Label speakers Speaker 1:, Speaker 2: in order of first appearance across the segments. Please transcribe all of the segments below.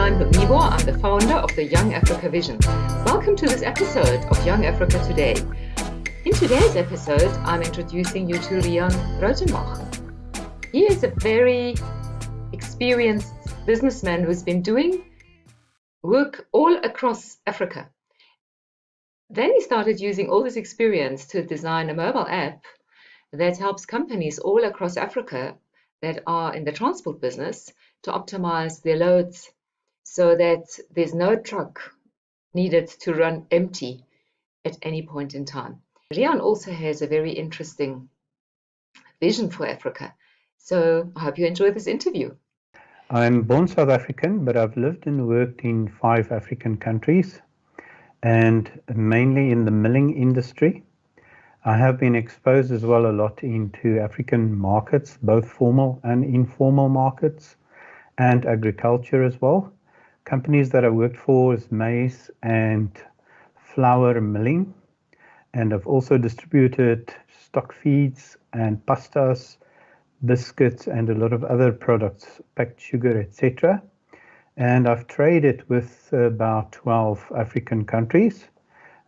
Speaker 1: I'm Mibo. I'm the founder of the Young Africa Vision. Welcome to this episode of Young Africa Today. In today's episode, I'm introducing you to Riaan Rautenbach. He is a very experienced businessman who's been doing work all across Africa. Then he started using all this experience to design a mobile app that helps companies all across Africa that are in the transport business to optimize their loads so that there's no truck needed to run empty at any point in time. Riaan also has a very interesting vision for Africa. So I hope you enjoy this interview.
Speaker 2: I'm born South African, but I've lived and worked in 5 African countries and mainly in the milling industry. I have been exposed as well a lot into African markets, both formal and informal markets, and agriculture as well. Companies that I worked for is maize and flour milling, and I've also distributed stock feeds and pastas, biscuits, and a lot of other products, packed sugar, etc. And I've traded with about 12 African countries,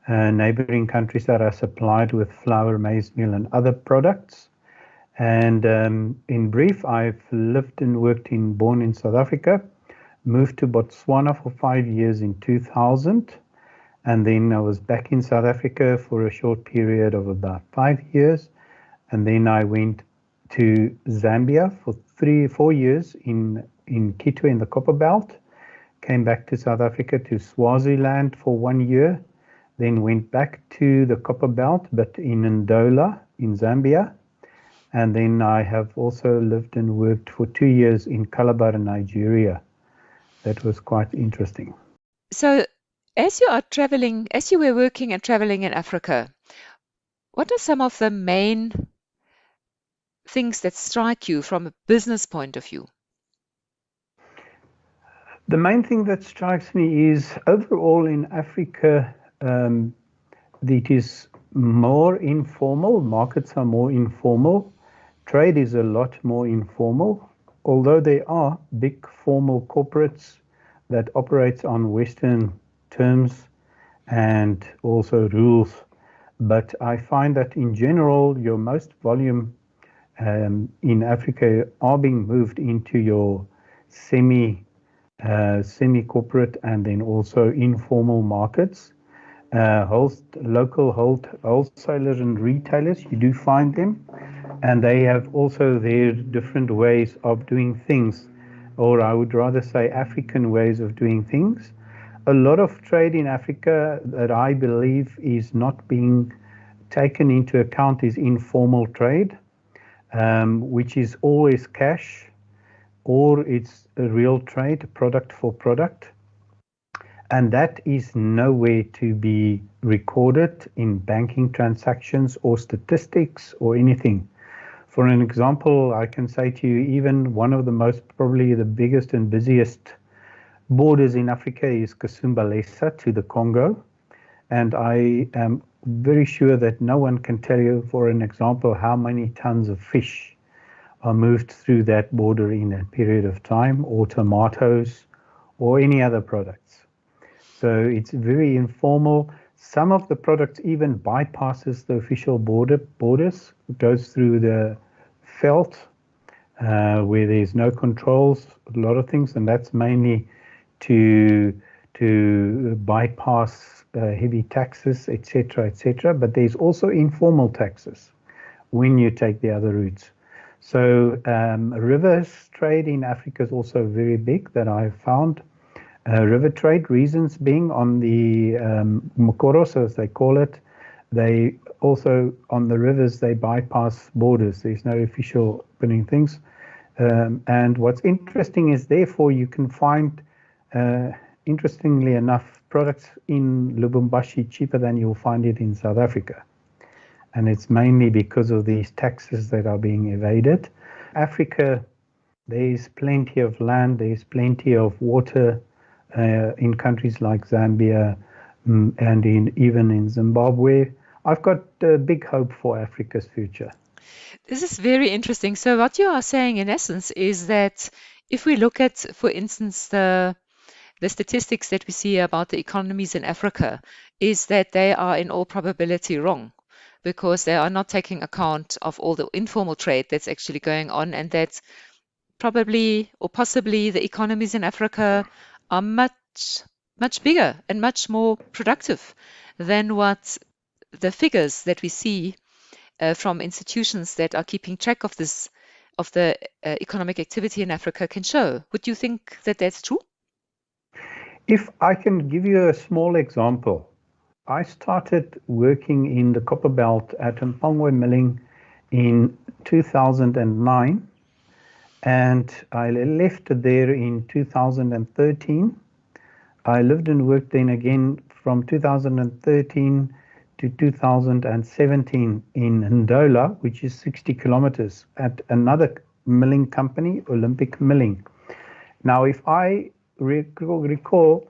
Speaker 2: neighboring countries that are supplied with flour, maize meal, and other products. And in brief, I've lived and worked born in South Africa, moved to Botswana for 5 years in 2000, and then I was back in South Africa for a short period of about 5 years, and then I went to Zambia for 3-4 years in Kitwe in the Copper Belt, came back to South Africa to Swaziland for 1 year, then went back to the Copper Belt, but in Ndola in Zambia. And then I have also lived and worked for 2 years in Calabar, Nigeria. That was quite interesting.
Speaker 1: So as you were working and traveling in Africa, what are some of the main things that strike you from a business point of view?
Speaker 2: The main thing that strikes me is overall in Africa, it is more informal. Markets are more informal. Trade is a lot more informal, although there are big formal corporates that operate on Western terms and also rules. But I find that in general, your most volume in Africa are being moved into your semi-corporate and then also informal markets. Local wholesalers and retailers, you do find them, and they have also their different ways of doing things, or I would rather say African ways of doing things. A lot of trade in Africa that I believe is not being taken into account is informal trade, which is always cash, or it's a real trade, product for product. And that is nowhere to be recorded in banking transactions or statistics or anything. For an example, I can say to you, even one of the most, probably the biggest and busiest borders in Africa is Kasumbalesa to the Congo. And I am very sure that no one can tell you, for an example, how many tons of fish are moved through that border in a period of time, or tomatoes, or any other products. So it's very informal. Some of the products even bypasses the official borders, goes through the veld where there's no controls, a lot of things, and that's mainly to bypass heavy taxes, etc., etc. But there's also informal taxes when you take the other routes. So rivers trade in Africa is also very big that I've found. River trade, reasons being on the Mokoros, as they call it, they also on the rivers they bypass borders. There's no official opening things. And what's interesting is therefore you can find, interestingly enough, products in Lubumbashi cheaper than you'll find it in South Africa. And it's mainly because of these taxes that are being evaded. Africa, there's plenty of land, there's plenty of water in countries like Zambia and even in Zimbabwe. I've got big hope for Africa's future.
Speaker 1: This is very interesting. So what you are saying in essence is that if we look at, for instance, the the statistics that we see about the economies in Africa is that they are in all probability wrong, because they are not taking account of all the informal trade that's actually going on, and that probably or possibly the economies in Africa are much bigger and much more productive than what the figures that we see from institutions that are keeping track of the economic activity in Africa can show. Would you think that that's true?
Speaker 2: If I can give you a small example, I started working in the copper belt at Mpongwe Milling in 2009, and I left there in 2013. I lived and worked then again from 2013 to 2017 in Ndola, which is 60 kilometers, at another milling company, Olympic Milling. Now, if I recall,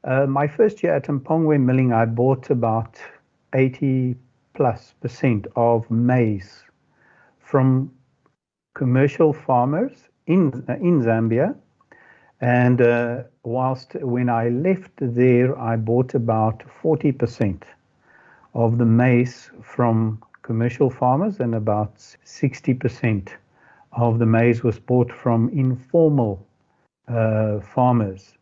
Speaker 2: my first year at Mpongwe Milling, I bought about 80+% of maize from commercial farmers in Zambia. And whilst when I left there, I bought about 40% of the maize from commercial farmers, and about 60% of the maize was bought from informal farmers,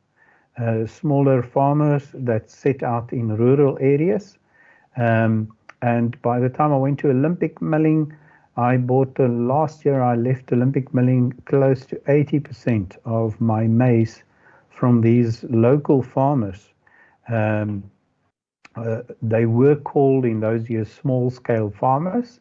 Speaker 2: smaller farmers that set out in rural areas. And by the time I went to Olympic Milling, I bought last year I left Olympic Milling close to 80% of my maize from these local farmers. They were called in those years small scale farmers,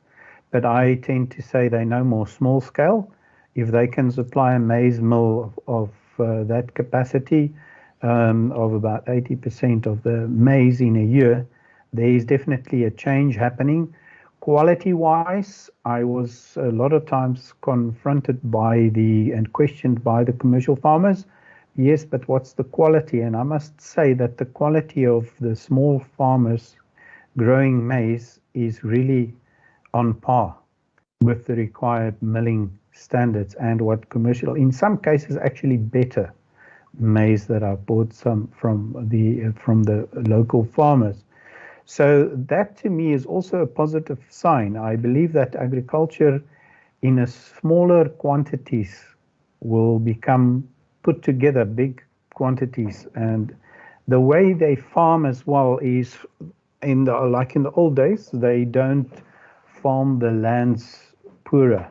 Speaker 2: but I tend to say they're no more small scale. If they can supply a maize mill of that capacity, of about 80% of the maize in a year, there is definitely a change happening. Quality-wise, I was a lot of times confronted and questioned by the commercial farmers. Yes, but what's the quality? And I must say that the quality of the small farmers growing maize is really on par with the required milling standards, and what commercial, in some cases, actually better maize that I bought some from the local farmers. So that to me is also a positive sign. I believe that agriculture in a smaller quantities will become put together big quantities, and the way they farm as well is like in the old days, they don't farm the lands poorer.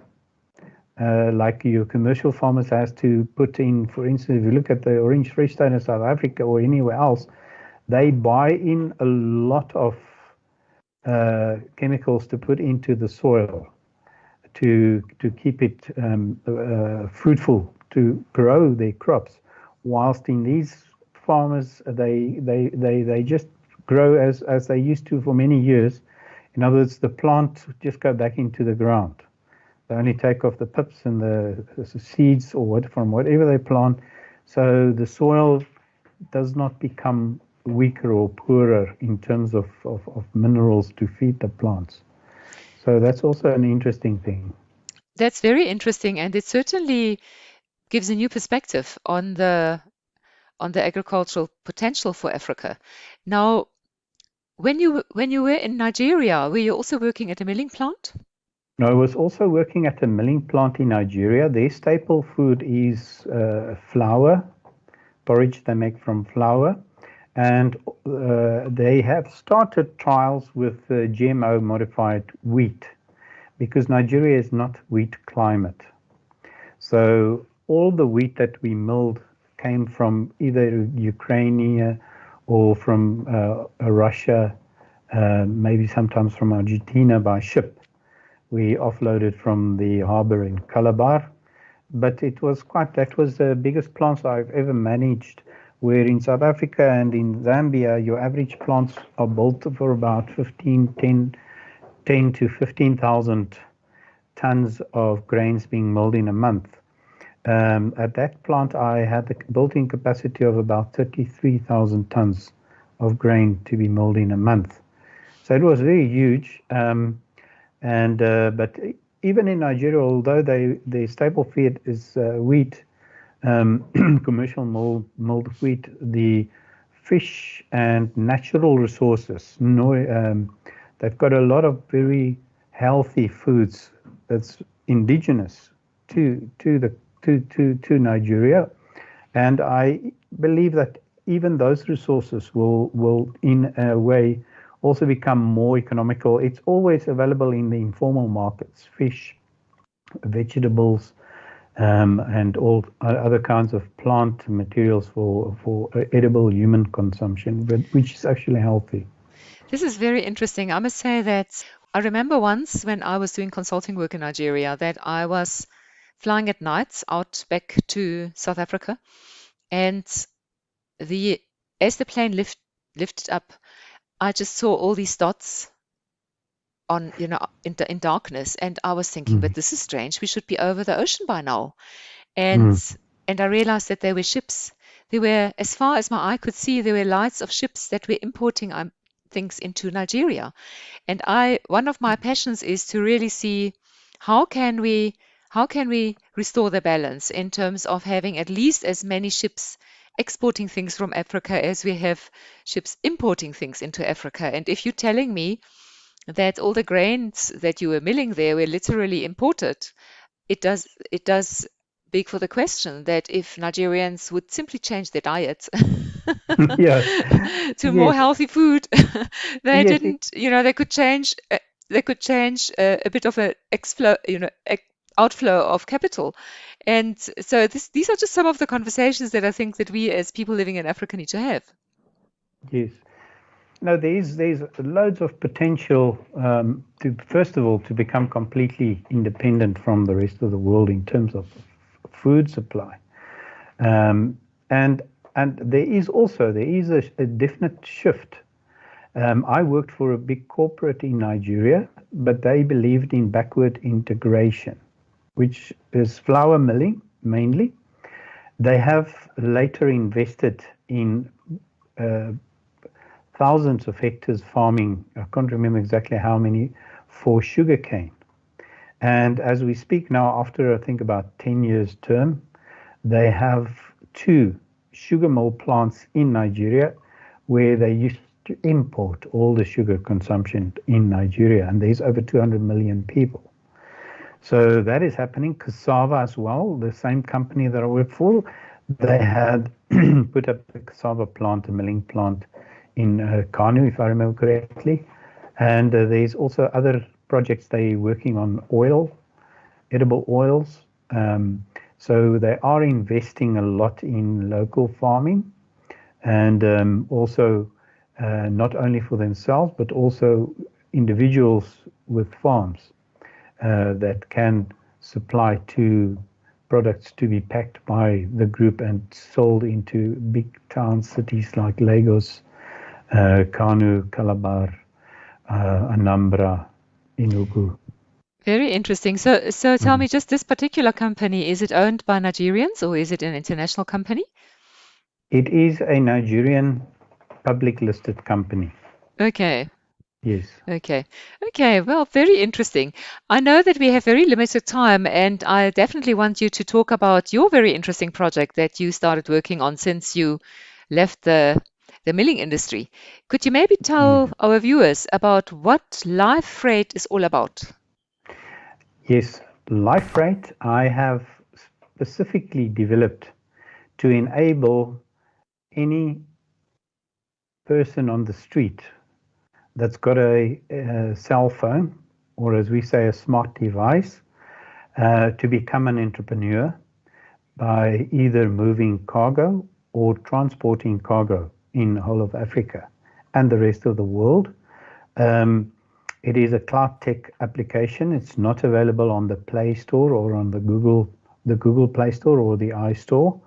Speaker 2: Like your commercial farmers has to put in, for instance, if you look at the Orange Free State in South Africa or anywhere else, they buy in a lot of chemicals to put into the soil to keep it fruitful, to grow their crops. Whilst in these farmers, they just grow as they used to for many years. In other words, the plant just go back into the ground. They only take off the pips and the seeds from whatever they plant. So the soil does not become weaker or poorer in terms of minerals to feed the plants. So that's also an interesting thing.
Speaker 1: That's very interesting, and it certainly gives a new perspective on the agricultural potential for Africa. Now, when you were in Nigeria, were you also working at a milling plant?
Speaker 2: No, I was also working at a milling plant in Nigeria. Their staple food is flour, porridge they make from flour. And they have started trials with GMO modified wheat, because Nigeria is not wheat climate. So all the wheat that we milled came from either Ukraine or from Russia, maybe sometimes from Argentina by ship. We offloaded from the harbor in Calabar, but that was the biggest plants I've ever managed, where in South Africa and in Zambia, your average plants are built for about 10 to 15,000 tons of grains being milled in a month. At that plant, I had a built-in capacity of about 33,000 tons of grain to be milled in a month. So it was very huge. But even in Nigeria, although their staple feed is wheat, commercial milled wheat, the fish and natural resources. No, they've got a lot of very healthy foods that's indigenous to Nigeria, and I believe that even those resources will in a way also become more economical. It's always available in the informal markets: fish, vegetables, and all other kinds of plant materials for edible human consumption, but which is actually healthy.
Speaker 1: This is very interesting. I must say that I remember once when I was doing consulting work in Nigeria that I was flying at nights out back to South Africa, and the as the plane lifted up, I just saw all these dots on, in darkness, and I was thinking, but
Speaker 2: Mm.
Speaker 1: this is strange. We should be over the ocean by now. And
Speaker 2: Mm.
Speaker 1: and I realized that there were ships. There were, as far as my eye could see, there were lights of ships that were importing things into Nigeria. And one of my passions is to really see how can we how can we restore the balance in terms of having at least as many ships exporting things from Africa as we have ships importing things into Africa. And if you're telling me that all the grains that you were milling there were literally imported, it does beg for the question that if Nigerians would simply change their diet
Speaker 2: Yes,
Speaker 1: to more
Speaker 2: yes,
Speaker 1: healthy food, they
Speaker 2: yes.
Speaker 1: didn't, they could change a bit of a outflow of capital. And so these are just some of the conversations that I think that we as people living in Africa need to have.
Speaker 2: Yes. No, there's loads of potential to first of all to become completely independent from the rest of the world in terms of food supply, um, and there is a definite shift. I worked for a big corporate in Nigeria, but they believed in backward integration, which is flour milling mainly. They have later invested in uh, thousands of hectares farming. I can't remember exactly how many for sugarcane. And as we speak now, after I think about 10 years term, they have two sugar mill plants in Nigeria where they used to import all the sugar consumption in Nigeria. And there's over 200 million people. So that is happening. Cassava as well, the same company that I work for, they had put up a cassava plant, a milling plant in Kanu, if I remember correctly. And there's also other projects they working on edible oils. So they are investing a lot in local farming and also not only for themselves, but also individuals with farms that can supply to products to be packed by the group and sold into big town cities like Lagos, Kanu, Calabar, Anambra, Enugu.
Speaker 1: Very interesting. So tell
Speaker 2: Mhm.
Speaker 1: me, just this particular company, is it owned by Nigerians or is it an international company?
Speaker 2: It is a Nigerian public listed company.
Speaker 1: Okay.
Speaker 2: Yes.
Speaker 1: Okay. Okay. Well, very interesting. I know that we have very limited time, and I definitely want you to talk about your very interesting project that you started working on since you left the milling industry. Could you maybe
Speaker 2: Yes.
Speaker 1: tell our viewers about what live freight is all about?
Speaker 2: Yes. Life rate I have specifically developed to enable any person on the street that's got a cell phone, or as we say, a smart device, to become an entrepreneur by either moving cargo or transporting cargo in the whole of Africa and the rest of the world. Um, it is a cloud tech application. It's not available on the Play Store or on the Google Play Store or the iStore.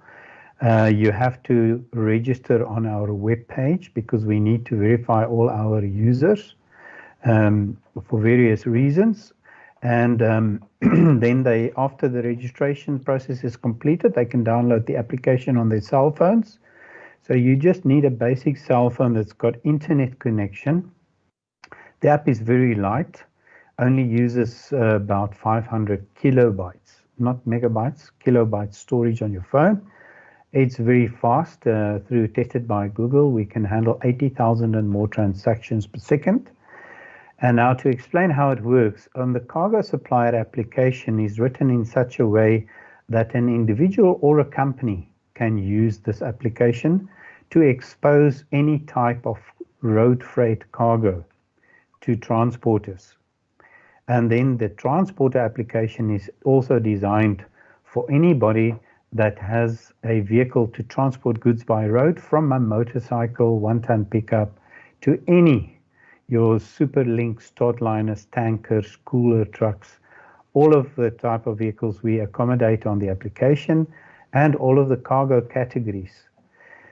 Speaker 2: You have to register on our web page because we need to verify all our users for various reasons. And then after the registration process is completed, they can download the application on their cell phones. So you just need a basic cell phone that's got internet connection. The app is very light, only uses about 500 kilobytes not megabytes, kilobytes storage on your phone. It's very fast. Through tested by Google, we can handle 80,000 and more transactions per second. And now to explain how it works, on the cargo supplier application is written in such a way that an individual or a company can use this application to expose any type of road freight cargo to transporters. And then the transporter application is also designed for anybody that has a vehicle to transport goods by road, from a motorcycle, one-ton pickup, to any, your superlinks, stotliners, tankers, cooler trucks, all of the type of vehicles we accommodate on the application, and all of the cargo categories.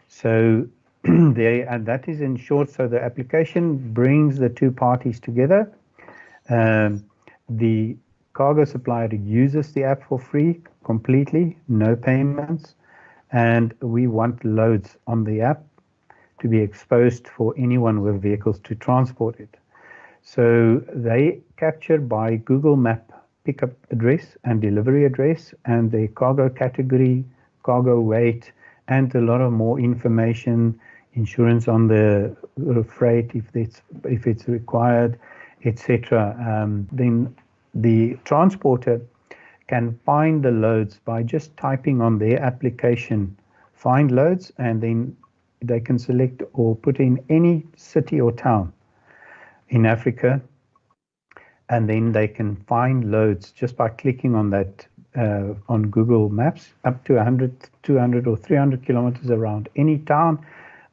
Speaker 2: So and that is in short. So the application brings the two parties together. The cargo supplier uses the app for free, completely, no payments, and we want loads on the app to be exposed for anyone with vehicles to transport it. So they capture by Google Map pickup address and delivery address and the cargo category, cargo weight, and a lot of more information, insurance on the freight if it's required, etc. Then the transporter can find the loads by just typing on their application, find loads, and then they can select or put in any city or town in Africa, and then they can find loads just by clicking on that on Google Maps up to 100, 200 or 300 kilometers around any town.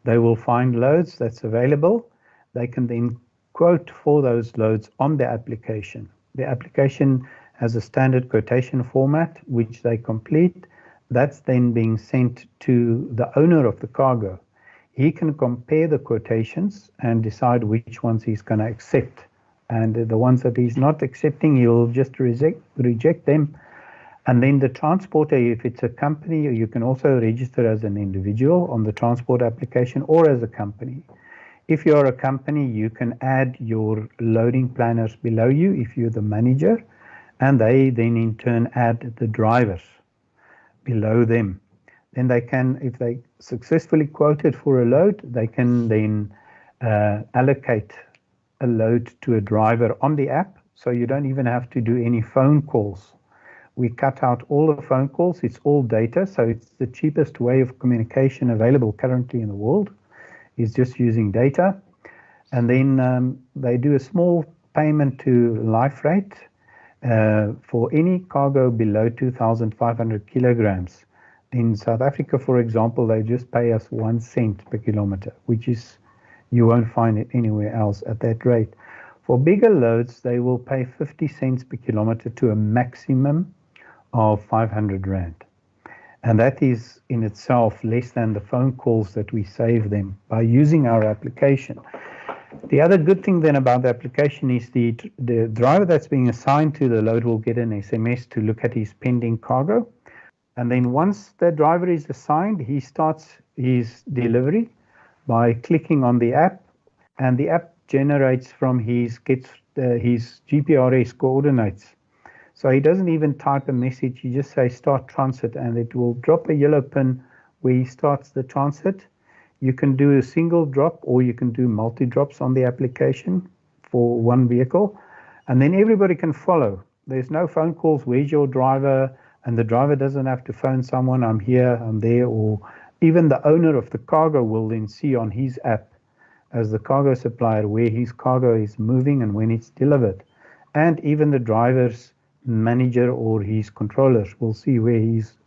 Speaker 2: They will find loads that's available. They can then quote for those loads on the application. The application has a standard quotation format which they complete. That's then being sent to the owner of the cargo. He can compare the quotations and decide which ones he's going to accept. And the ones that he's not accepting, he'll just reject them. And then the transporter, if it's a company, you can also register as an individual on the transport application or as a company. If you're a company, you can add your loading planners below you if you're the manager, and they then in turn add the drivers below them. Then they can, if they successfully quoted for a load, they can then allocate a load to a driver on the app, so you don't even have to do any phone calls. We cut out all the phone calls. It's all data, so it's the cheapest way of communication available currently in the world, is just using data. And then they do a small payment to Life Rate for any cargo below 2,500 kilograms. In South Africa, for example, they just pay us 1 cent per kilometer, which is, you won't find it anywhere else at that rate. For bigger loads, they will pay 50 cents per kilometer to a maximum of 500 Rand. And that is in itself less than the phone calls that we save them by using our application. The other good thing then about the application is the driver that's being assigned to the load will get an SMS to look at his pending cargo. And then once the driver is assigned, he starts his delivery by clicking on the app, and the app generates from his GPRS coordinates. So he doesn't even type a message, you just say start transit, and it will drop a yellow pin where he starts the transit. You can do a single drop or you can do multi-drops on the application for one vehicle, and then everybody can follow. There's no phone calls, where's your driver? And the driver doesn't have to phone someone, I'm here, I'm there, or even the owner of the cargo will then see on his app as the cargo supplier where his cargo is moving and when it's delivered. And even the driver's manager or his controllers will see where he's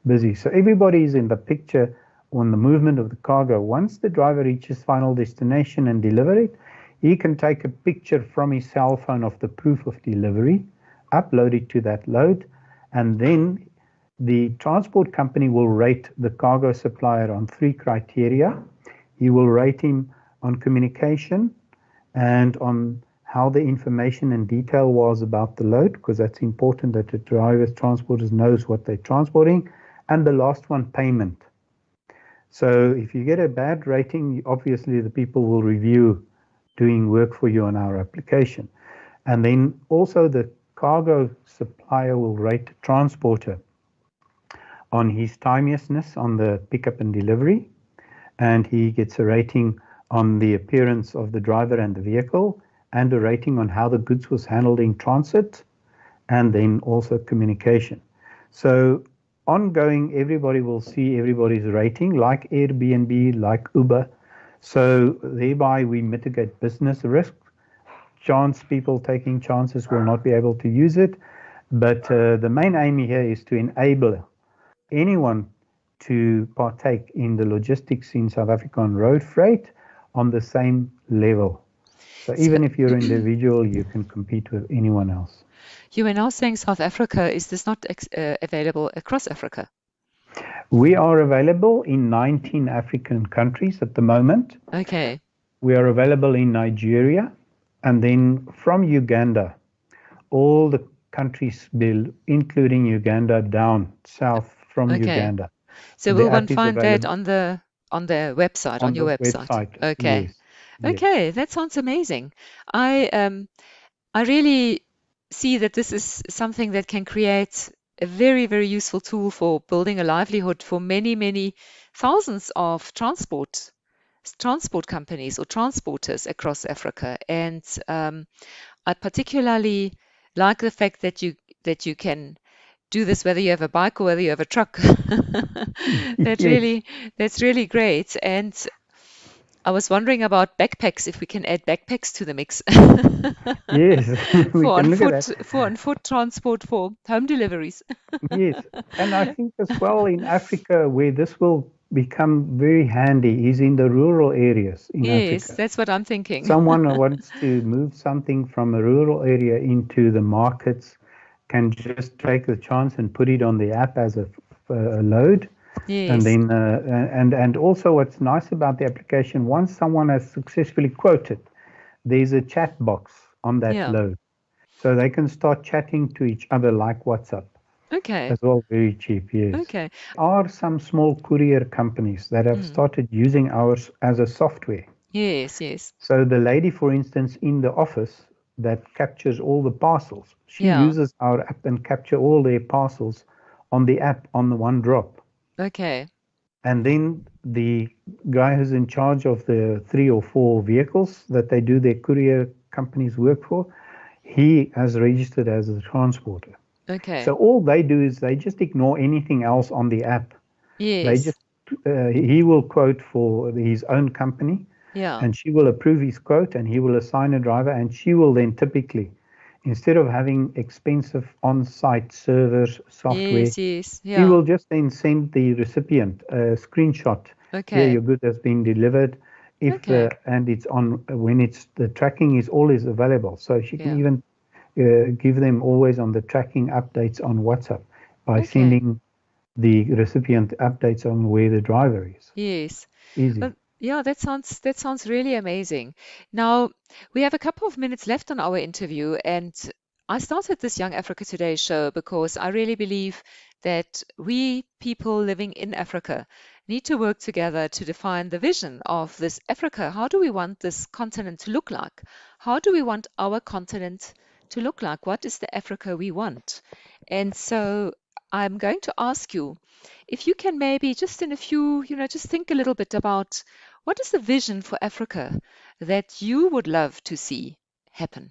Speaker 2: busy. So everybody is in the picture on the movement of the cargo. Once the driver reaches final destination and deliver it, he can take a picture from his cell phone of the proof of delivery, upload it to that load, and then the transport company will rate the cargo supplier on 3 criteria. He will rate him on communication and on how the information and detail was about the load, because that's important that the drivers, transporters knows what they're transporting. And the last one, payment. So if you get a bad rating, obviously the people will review doing work for you on our application. And then also the cargo supplier will rate the transporter on his timeousness on the pickup and delivery, and he gets a rating on the appearance of the driver and the vehicle, and a rating on how the goods was handled in transit, and then also communication. So ongoing, everybody will see everybody's rating, like Airbnb, like Uber. So thereby we mitigate business risk. People taking chances will not be able to use it. But the main aim here is to enable anyone to partake in the logistics in South Africa on road freight on the same level. So even if you're an individual, you can compete with anyone else.
Speaker 1: You were now saying South Africa. Is this not available across Africa?
Speaker 2: We are available in 19 African countries at the moment.
Speaker 1: Okay.
Speaker 2: We are available in Nigeria, and then from Uganda, all the countries, including Uganda, down south from Uganda.
Speaker 1: So will one find that on the website, on your website? Okay.
Speaker 2: Yes.
Speaker 1: Okay, that sounds amazing. I really see that this is something that can create a very, very useful tool for building a livelihood for many, many thousands of transport companies or transporters across Africa. And I particularly like the fact that you can do this whether you have a bike or whether you have a truck. That's really great. And I was wondering about backpacks, if we can add backpacks to the mix.
Speaker 2: Yes, we can look at that.
Speaker 1: For on-foot transport for home deliveries.
Speaker 2: Yes, and I think as well in Africa where this will become very handy is in the rural areas in Africa.
Speaker 1: Yes, that's what I'm thinking.
Speaker 2: Someone who wants to move something from a rural area into the markets can just take the chance and put it on the app as a load.
Speaker 1: Yes.
Speaker 2: And then and also what's nice about the application, once someone has successfully quoted, there's a chat box on that load. So they can start chatting to each other like WhatsApp.
Speaker 1: Okay.
Speaker 2: As well, very cheap, yes.
Speaker 1: Okay.
Speaker 2: There are some small courier companies that have started using ours as a software.
Speaker 1: Yes, yes.
Speaker 2: So the lady, for instance, in the office that captures all the parcels, she uses our app and capture all their parcels on the app on the one drop.
Speaker 1: Okay.
Speaker 2: And then the guy who's in charge of the 3 or 4 vehicles that they do their courier companies work for, he has registered as a transporter.
Speaker 1: Okay.
Speaker 2: So all they do is they just ignore anything else on the app.
Speaker 1: Yes.
Speaker 2: They just he will quote for his own company.
Speaker 1: Yeah.
Speaker 2: And she will approve his quote and he will assign a driver, and she will then typically, instead of having expensive on-site servers, software,
Speaker 1: he
Speaker 2: will just then send the recipient a screenshot.
Speaker 1: Okay.
Speaker 2: Here, your good has been delivered. And it's on when the tracking is always available. So she can even give them always on the tracking updates on WhatsApp by sending the recipient updates on where the driver is.
Speaker 1: Yes.
Speaker 2: Easy.
Speaker 1: But yeah, that sounds really amazing. Now, we have a couple of minutes left on our interview, and I started this Young Africa Today show because I really believe that we people living in Africa need to work together to define the vision of this Africa. How do we want this continent to look like? How do we want our continent to look like? What is the Africa we want? And so I'm going to ask you if you can maybe just in a few, just think a little bit about what is the vision for Africa that you would love to see happen?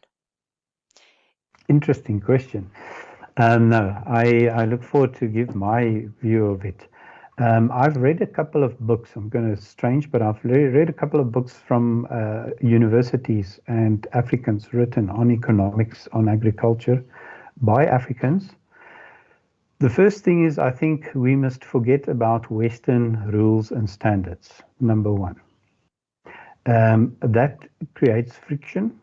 Speaker 2: Interesting question. No, I look forward to give my view of it. I've read a couple of books. I'm going to strange, but I've read a couple of books from universities and Africans written on economics, on agriculture by Africans. The first thing is I think we must forget about Western rules and standards, number one. That creates friction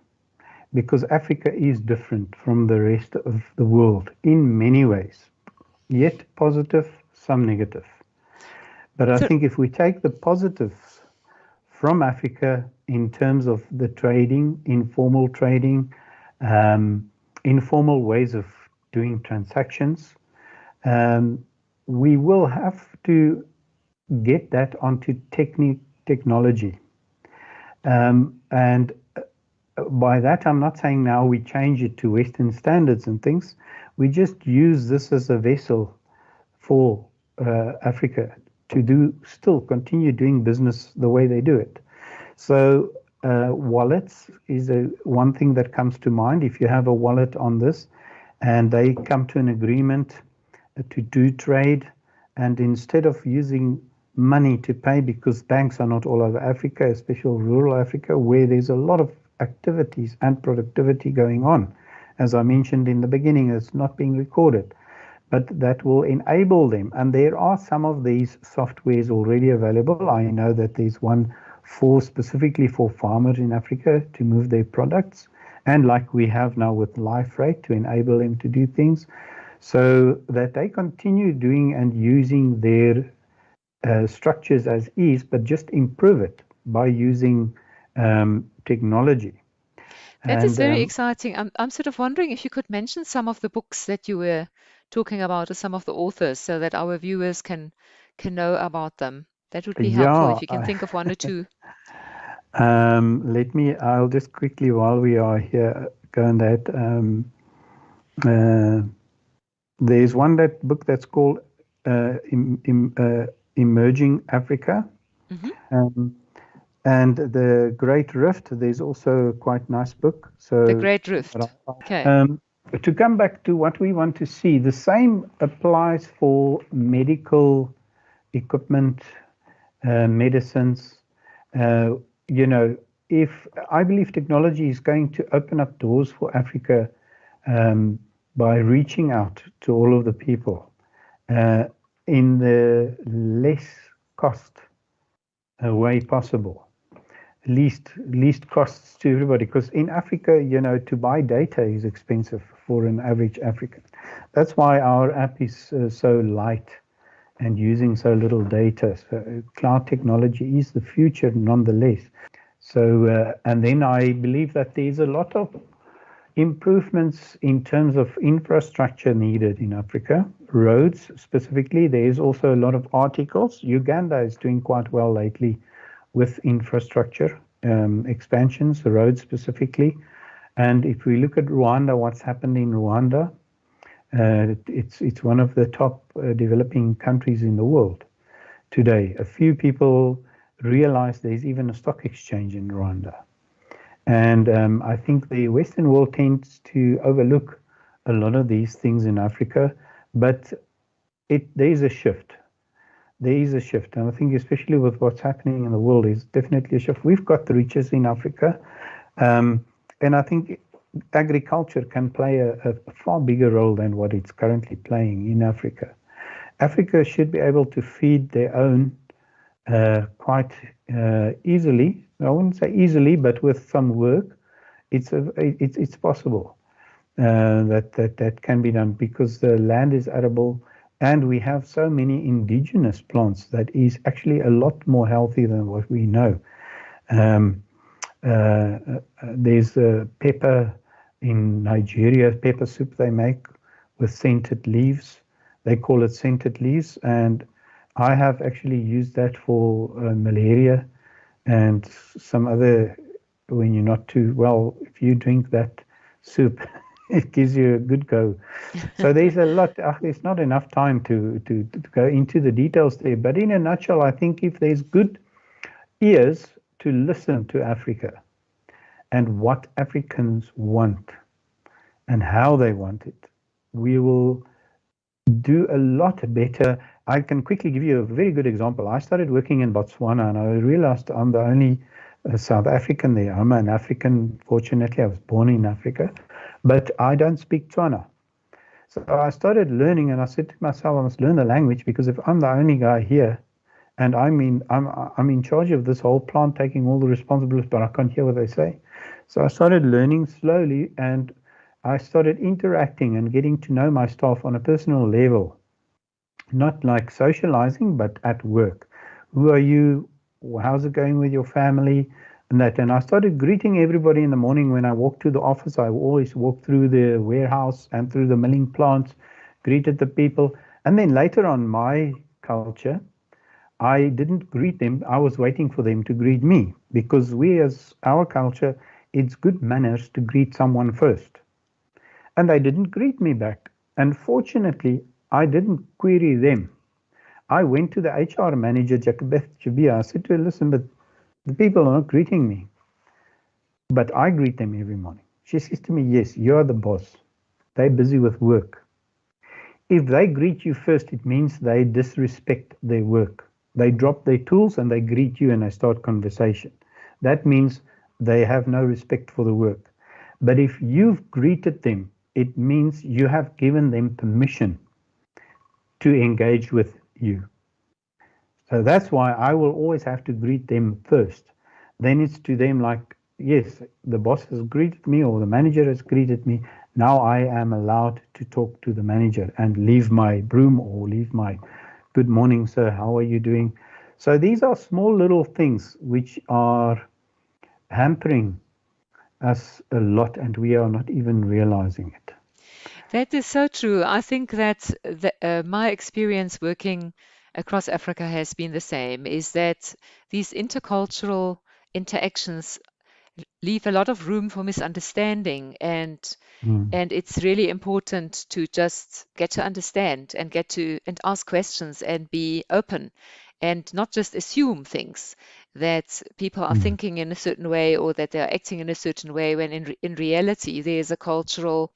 Speaker 2: because Africa is different from the rest of the world in many ways, yet positive, some negative. But I think if we take the positives from Africa in terms of the trading, informal trading, informal ways of doing transactions, we will have to get that onto technology. And by that, I'm not saying now we change it to Western standards and things. We just use this as a vessel for Africa to still continue doing business the way they do it. So wallets is one thing that comes to mind. If you have a wallet on this and they come to an agreement to do trade, and instead of using money to pay, because banks are not all over Africa, especially rural Africa, where there's a lot of activities and productivity going on. As I mentioned in the beginning, it's not being recorded, but that will enable them. And there are some of these softwares already available. I know that there's one specifically for farmers in Africa to move their products, and like we have now with Life Rate to enable them to do things, so that they continue doing and using their structures as is, but just improve it by using technology.
Speaker 3: That is very exciting. I'm sort of wondering if you could mention some of the books that you were talking about, or some of the authors, so that our viewers can know about them. That would be helpful if you can think of one or two.
Speaker 2: I'll just quickly, while we are here, go on that. There's one book that's called Emerging Africa.
Speaker 3: Mm-hmm.
Speaker 2: And The Great Rift, there's also a quite nice book. So
Speaker 3: The Great Rift. Okay.
Speaker 2: To come back to what we want to see, the same applies for medical equipment, medicines. If I believe technology is going to open up doors for Africa by reaching out to all of the people in the less cost way possible. Least costs to everybody, because in Africa, to buy data is expensive for an average African. That's why our app is so light and using so little data. So cloud technology is the future nonetheless. So and then I believe that there's a lot of improvements in terms of infrastructure needed in Africa. Roads specifically, there is also a lot of articles. Uganda is doing quite well lately with infrastructure expansions, roads specifically. And if we look at Rwanda, what's happened in Rwanda, it's one of the top developing countries in the world today. A few people realize there's even a stock exchange in Rwanda. And I think the Western world tends to overlook a lot of these things in Africa, but there is a shift. There is a shift. And I think especially with what's happening in the world is definitely a shift. We've got the riches in Africa. And I think agriculture can play a far bigger role than what it's currently playing in Africa. Africa should be able to feed their own quite easily. I wouldn't say easily, but with some work, it's possible that can be done, because the land is arable. And we have so many indigenous plants that is actually a lot more healthy than what we know. There's a pepper in Nigeria, pepper soup they make with scented leaves. They call it scented leaves. And I have actually used that for malaria and some other, when you're not too well, if you drink that soup, it gives you a good go. So there's a lot. There's not enough time to go into the details there. But in a nutshell, I think if there's good ears to listen to Africa and what Africans want and how they want it, we will do a lot better. I can quickly give you a very good example. I started working in Botswana and I realized I'm the only South African there. I'm an African, fortunately. I was born in Africa. But I don't speak Tswana. So I started learning, and I said to myself, I must learn the language, because if I'm the only guy here and I'm in charge of this whole plant, taking all the responsibility, but I can't hear what they say. So I started learning slowly, and I started interacting and getting to know my staff on a personal level, not like socializing, but at work. Who are you? How's it going with your family? And I started greeting everybody in the morning when I walked to the office. I always walked through the warehouse and through the milling plants, greeted the people. And then later on, my culture, I didn't greet them. I was waiting for them to greet me, because we, as our culture, it's good manners to greet someone first. And they didn't greet me back. Unfortunately, I didn't query them. I went to the HR manager, Jacobeth Jabia. I said to her, listen, but the people are not greeting me. But I greet them every morning. She says to me, yes, you're the boss. They're busy with work. If they greet you first, it means they disrespect their work. They drop their tools and they greet you and they start conversation. That means they have no respect for the work. But if you've greeted them, it means you have given them permission to engage with you. So that's why I will always have to greet them first. Then it's to them like, yes, the boss has greeted me or the manager has greeted me. Now I am allowed to talk to the manager and leave my broom or leave my good morning, sir, how are you doing? So these are small little things which are hampering us a lot, and we are not even realizing it.
Speaker 3: That is so true. I think that my experience working across Africa has been the same, is that these intercultural interactions leave a lot of room for misunderstanding, and it's really important to just get to understand and and ask questions and be open and not just assume things that people are thinking in a certain way or that they're acting in a certain way, when in reality there's a cultural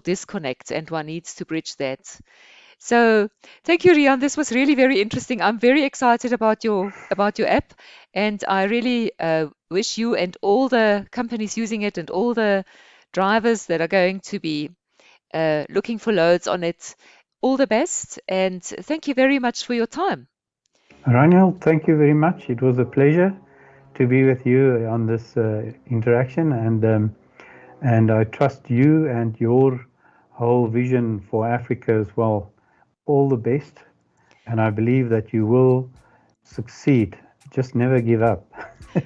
Speaker 3: disconnect and one needs to bridge that. So thank you, Riaan. This was really very interesting. I'm very excited about your app, and I really wish you and all the companies using it and all the drivers that are going to be looking for loads on it all the best. And thank you very much for your time.
Speaker 2: Raniel, thank you very much. It was a pleasure to be with you on this interaction, and I trust you and your whole vision for Africa as well. All the best, and I believe that you will succeed. Just never give up.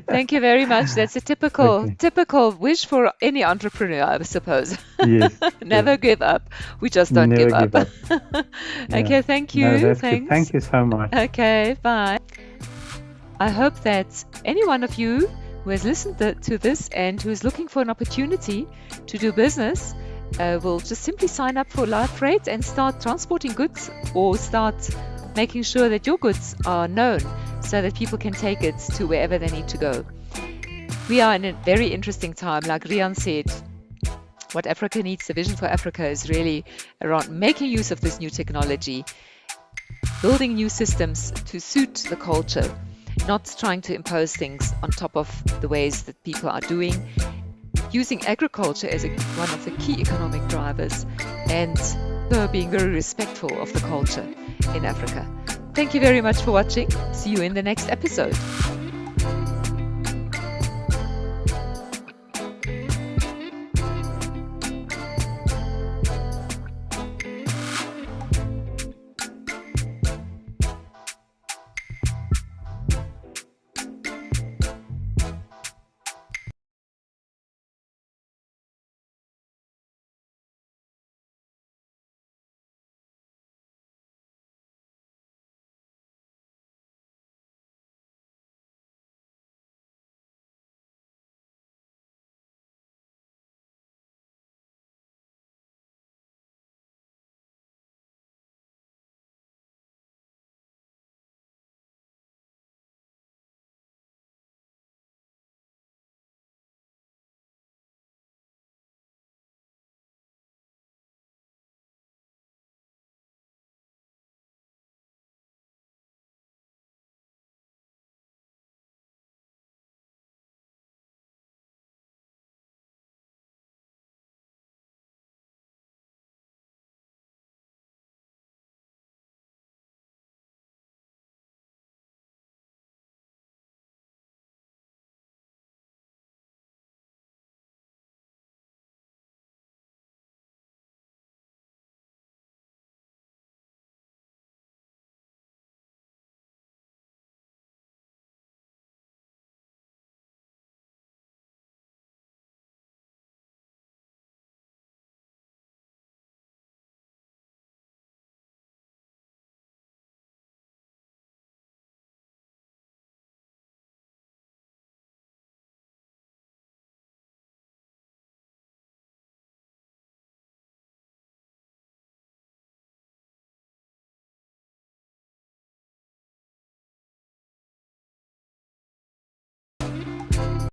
Speaker 3: Thank you very much. That's a typical wish for any entrepreneur, I suppose.
Speaker 2: Yes.
Speaker 3: Never give up. We just don't
Speaker 2: never
Speaker 3: give up. Okay,
Speaker 2: yeah.
Speaker 3: thank you.
Speaker 2: No, that's
Speaker 3: Thanks.
Speaker 2: Good. Thank you so much.
Speaker 3: Okay, bye. I hope that any one of you who has listened to this and who is looking for an opportunity to do business will just simply sign up for Live Freight and start transporting goods, or start making sure that your goods are known so that people can take it to wherever they need to go. We are in a very interesting time. Like Riaan said, what Africa needs, the vision for Africa, is really around making use of this new technology, building new systems to suit the culture, not trying to impose things on top of the ways that people are doing, using agriculture as one of the key economic drivers, and being very respectful of the culture in Africa. Thank you very much for watching. See you in the next episode.